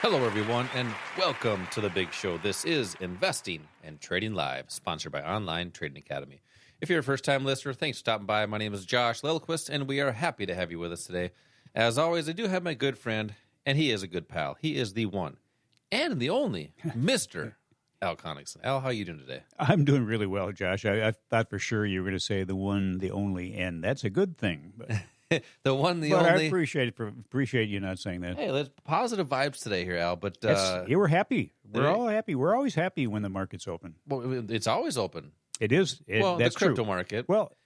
Hello, everyone, and welcome to the big show. This is Investing and Trading Live, sponsored by Online Trading Academy. If you're a first-time listener, thanks for stopping by. My name is Josh Lilquist, and we are happy to have you with us today. As always, I do have my good friend, and he is a good pal. He is the one and the only Mr. Al Connickson. Al, how are you doing today? I'm doing really well, Josh. I thought for sure you were going to say the one, the only, and that's a good thing. But, The one, the but only. I appreciate you not saying that. Hey, let's positive vibes today here, Al. But Yeah, we're happy. We're there- all happy. We're always happy when the market's open. well, it's always open. It is. Well, That's the crypto true. market. Well,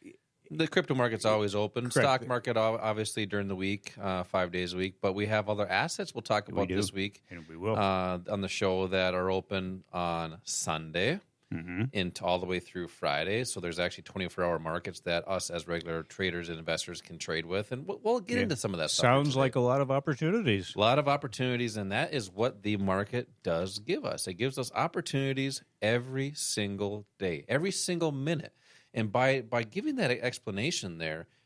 The crypto market's always open. Correct. Stock market, obviously, during the week, 5 days a week. But we have other assets we'll talk about do. this week and we will. on the show that are open on Sunday into all the way through Friday. So there's actually 24-hour markets that us as regular traders and investors can trade with. And we'll get into some of that stuff. Sounds like a lot of opportunities. A lot of opportunities, and that is what the market does give us. It gives us opportunities every single day, every single minute. And by giving that explanation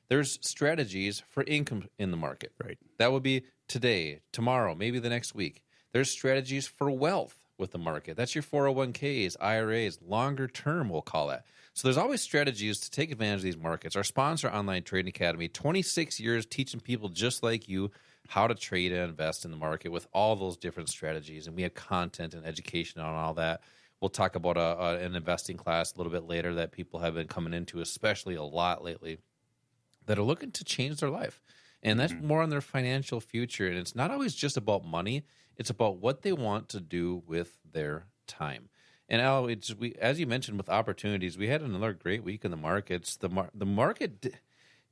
there's strategies for income in the market. Right. That would be today, tomorrow, maybe the next week. There's strategies for wealth with the market. That's your 401ks, IRAs, longer term, we'll call it. So there's always strategies to take advantage of these markets. Our sponsor, Online Trading Academy, 26 years teaching people just like you how to trade and invest in the market with all those different strategies. And we have content and education on all that. We'll talk about an investing class a little bit later that people have been coming into, especially a lot lately, that are looking to change their life. And that's more on their financial future. And it's not always just about money. It's about what they want to do with their time. And Al, as you mentioned with opportunities, we had another great week in the markets. The market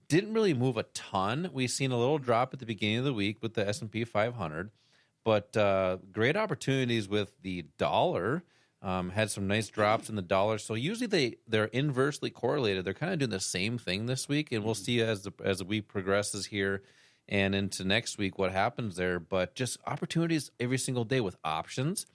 didn't really move a ton. We've seen a little drop at the beginning of the week with the S&P 500. But great opportunities with the dollar. Had some nice drops in the dollar. So usually they're inversely correlated. They're kind of doing the same thing this week, and we'll see as the week progresses here and into next week what happens there. But just opportunities every single day with options.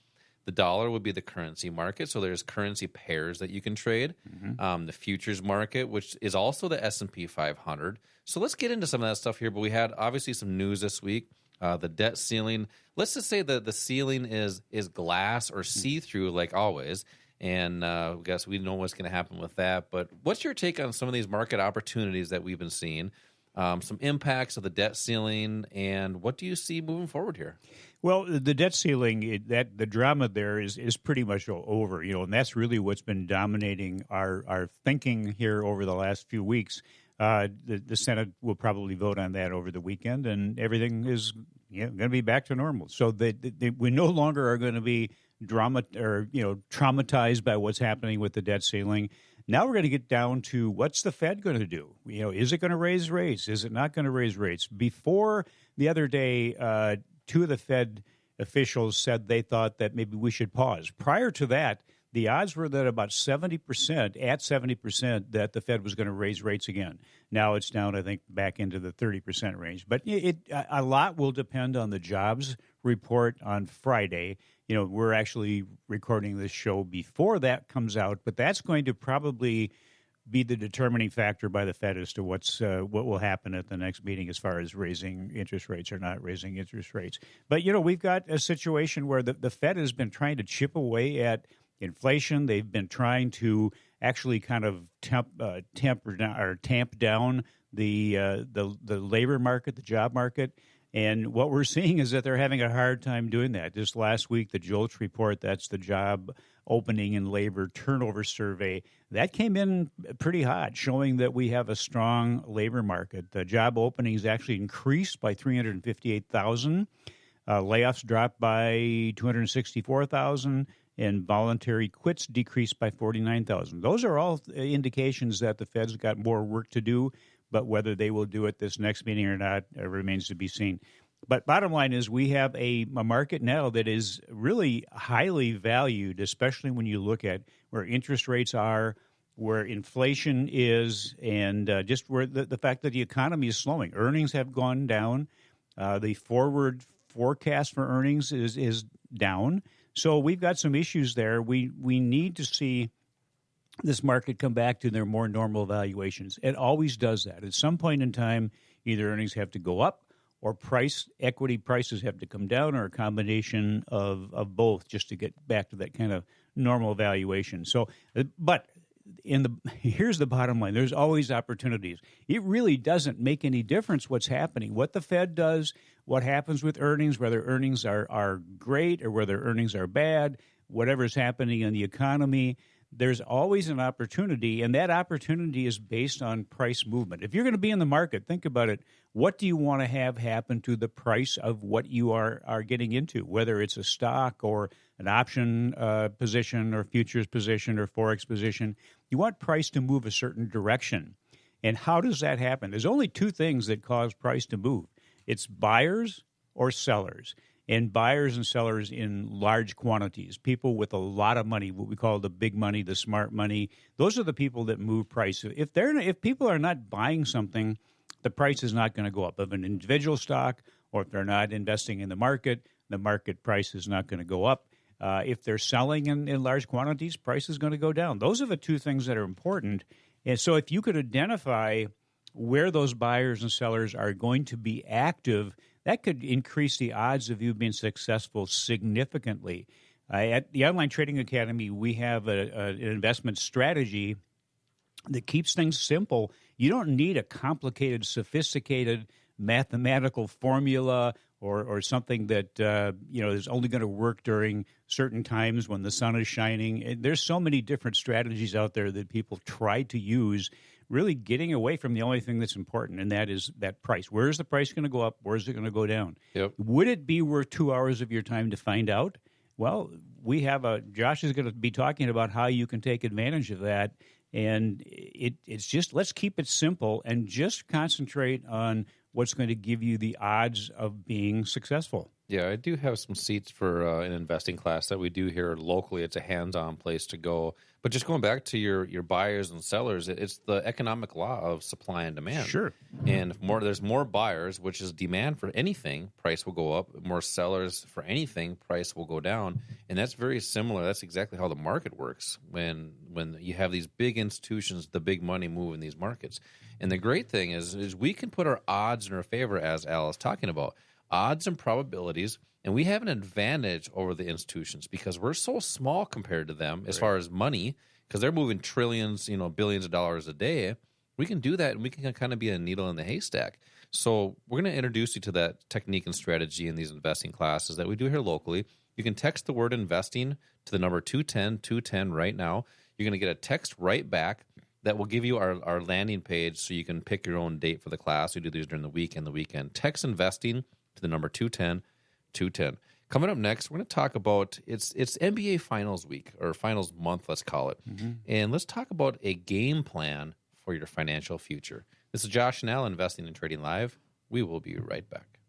The dollar would be the currency market, so there's currency pairs that you can trade. The futures market, which is also the S&P 500. So let's get into some of that stuff here. But we had obviously some news this week. The debt ceiling. Let's just say that the ceiling is glass or see-through like always. And I guess we know what's going to happen with that. But what's your take on some of these market opportunities that we've been seeing? Some impacts of the debt ceiling, and what do you see moving forward here? Well, the debt ceiling, the drama there is pretty much over, and that's really what's been dominating our thinking here over the last few weeks. The Senate will probably vote on that over the weekend, and everything is going to be back to normal. So we no longer are going to be traumatized by what's happening with the debt ceiling. Now we're going to get down to what's the Fed going to do? Is it going to raise rates? Is it not going to raise rates? Before the other day, two of the Fed officials said they thought that maybe we should pause. Prior to that, the odds were that about 70%, that the Fed was going to raise rates again. Now it's down, I think, back into the 30% range. But a lot will depend on the jobs report on Friday. We're actually recording this show before that comes out, but that's going to probably be the determining factor by the Fed as to what will happen at the next meeting as far as raising interest rates or not raising interest rates. But, we've got a situation where the Fed has been trying to chip away at inflation. They've been trying to actually kind of tamp down the labor market, the job market. And what we're seeing is that they're having a hard time doing that. Just last week, the JOLTS report, that's the job opening and labor turnover survey, that came in pretty hot, showing that we have a strong labor market. The job openings actually increased by 358,000. Layoffs dropped by 264,000. And voluntary quits decreased by 49,000. Those are all indications that the Fed's got more work to do, but whether they will do it this next meeting or not remains to be seen. But bottom line is we have a market now that is really highly valued, especially when you look at where interest rates are, where inflation is, and just where the fact that the economy is slowing. Earnings have gone down. The forward forecast for earnings is down. So we've got some issues there. We need to see this market come back to their more normal valuations. It always does that. At some point in time, either earnings have to go up or equity prices have to come down, or a combination of both, just to get back to that kind of normal valuation. So, but here's the bottom line: there's always opportunities. It really doesn't make any difference what's happening, what the Fed does, what happens with earnings, whether earnings are great or whether earnings are bad, whatever's happening in the economy. There's always an opportunity, and that opportunity is based on price movement. If you're going to be in the market, think about it. What do you want to have happen to the price of what you are getting into, whether it's a stock or an option position or futures position or Forex position? You want price to move a certain direction. And how does that happen? There's only two things that cause price to move. It's buyers or sellers. And buyers and sellers in large quantities, people with a lot of money, what we call the big money, the smart money. Those are the people that move price. If people are not buying something, the price is not going to go up. Of an individual stock, or if they're not investing in the market price is not going to go up. If they're selling in large quantities, price is going to go down. Those are the two things that are important. And so if you could identify where those buyers and sellers are going to be active, that could increase the odds of you being successful significantly. At the Online Trading Academy, we have an investment strategy that keeps things simple. You don't need a complicated, sophisticated mathematical formula or something that is only going to work during certain times when the sun is shining. And there's so many different strategies out there that people try to use, really getting away from the only thing that's important, and that is that price. Where is the price going to go up? Where is it going to go down? Yep. Would it be worth 2 hours of your time to find out? Well, Josh is going to be talking about how you can take advantage of that. And it's just, let's keep it simple and just concentrate on what's going to give you the odds of being successful. Yeah, I do have some seats for an investing class that we do here locally. It's a hands-on place to go. But just going back to your buyers and sellers, it's the economic law of supply and demand. Sure. And if there's more buyers, which is demand for anything, price will go up. More sellers for anything, price will go down. And that's very similar. That's exactly how the market works when you have these big institutions, the big money move in these markets. And the great thing is we can put our odds in our favor, as Al is talking about. Odds and probabilities, and we have an advantage over the institutions because we're so small compared to them as far as money, because they're moving trillions, billions of dollars a day. We can do that, and we can kind of be a needle in the haystack. So we're going to introduce you to that technique and strategy in these investing classes that we do here locally. You can text the word investing to the number 210-210 right now. You're going to get a text right back that will give you our landing page so you can pick your own date for the class. We do these during the week and the weekend. Text investing to the number 210-210. Coming up next, we're going to talk about it's NBA Finals week, or Finals month, let's call it. Mm-hmm. And let's talk about a game plan for your financial future. This is Josh and Al, Investing and Trading Live. We will be right back.